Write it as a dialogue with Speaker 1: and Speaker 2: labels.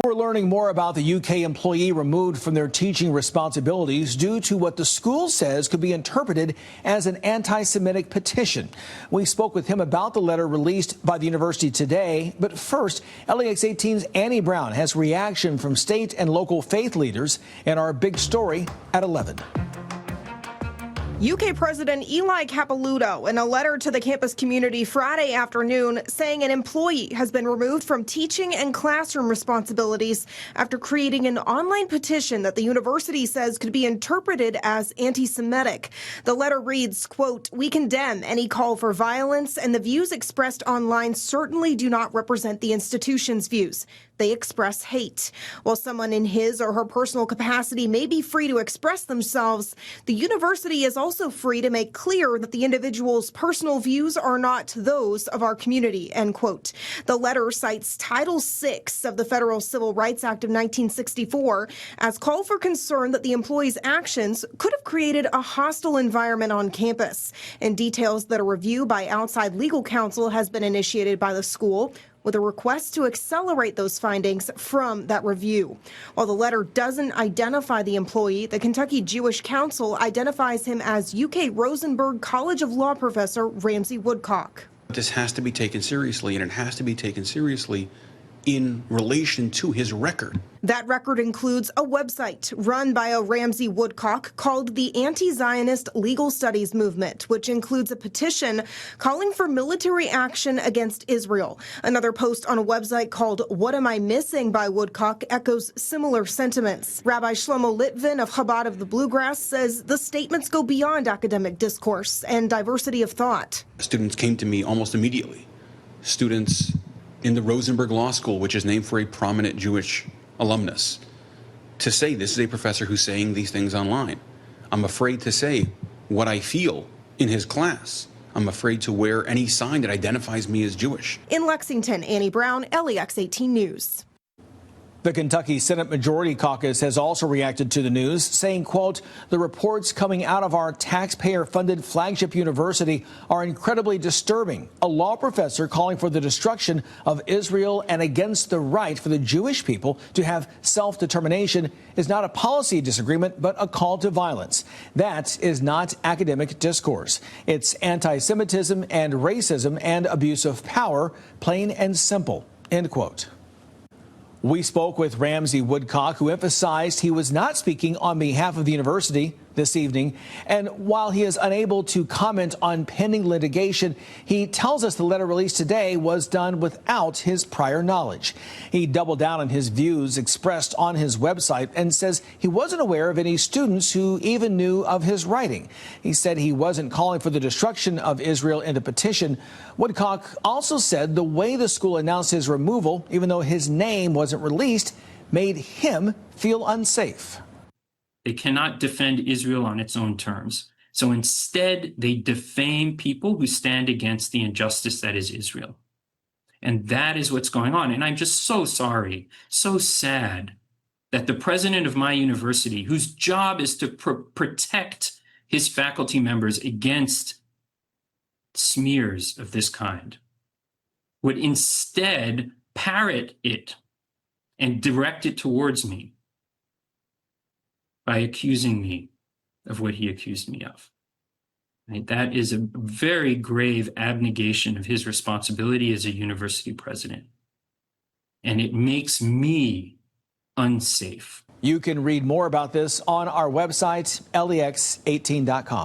Speaker 1: We're learning more about the UK employee removed from their teaching responsibilities due to what the school says could be interpreted as an anti-Semitic petition. We spoke with him about the letter released by the university today. But first, LEX 18's Annie Brown has reaction from state and local faith leaders in our big story at 11.
Speaker 2: UK President Eli Capilouto in a letter to the campus community Friday afternoon saying an employee has been removed from teaching and classroom responsibilities after creating an online petition that the university says could be interpreted as anti-Semitic. The letter reads, quote, "We condemn any call for violence, and the views expressed online certainly do not represent the institution's views. They express hate. While someone in his or her personal capacity may be free to express themselves, the university is also free to make clear that the individual's personal views are not those of our community," end quote. The letter cites Title VI of the Federal Civil Rights Act of 1964 as call for concern that the employee's actions could have created a hostile environment on campus, and details that a review by outside legal counsel has been initiated by the school, with a request to accelerate those findings from that review. While the letter doesn't identify the employee, the Kentucky Jewish Council identifies him as UK Rosenberg College of Law professor Ramsay Woodcock.
Speaker 3: This has to be taken seriously, and it has to be taken seriously in relation to his record.
Speaker 2: That record includes a website run by a Ramsay Woodcock called the Anti-Zionist Legal Studies Movement, which includes a petition calling for military action against Israel. Another post on a website called What Am I Missing by Woodcock echoes similar sentiments. Rabbi Shlomo Litvin of Chabad of the Bluegrass says the statements go beyond academic discourse and diversity of thought.
Speaker 3: Students came to me almost immediately. Students in the Rosenberg Law School, which is named for a prominent Jewish alumnus, to say this is a professor who's saying these things online. I'm afraid to say what I feel in his class. I'm afraid to wear any sign that identifies me as Jewish.
Speaker 2: In Lexington, Annie Brown, LEX 18 News.
Speaker 1: The Kentucky Senate Majority Caucus has also reacted to the news, saying, quote, "The reports coming out of our taxpayer-funded flagship university are incredibly disturbing. A law professor calling for the destruction of Israel and against the right for the Jewish people to have self-determination is not a policy disagreement, but a call to violence. That is not academic discourse. It's anti-Semitism and racism and abuse of power, plain and simple," end quote. We spoke with Ramsay Woodcock, who emphasized he was not speaking on behalf of the university this evening. And while he is unable to comment on pending litigation, he tells us the letter released today was done without his prior knowledge. He doubled down on his views expressed on his website and says he wasn't aware of any students who even knew of his writing. He said he wasn't calling for the destruction of Israel in the petition. Woodcock also said the way the school announced his removal, even though his name wasn't released, made him feel unsafe.
Speaker 4: They cannot defend Israel on its own terms. So instead, they defame people who stand against the injustice that is Israel. And that is what's going on. And I'm just so sorry, so sad that the president of my university, whose job is to protect his faculty members against smears of this kind, would instead parrot it and direct it towards me by accusing me of what he accused me of. Right? That is a very grave abnegation of his responsibility as a university president. And it makes me unsafe.
Speaker 1: You can read more about this on our website, lex18.com.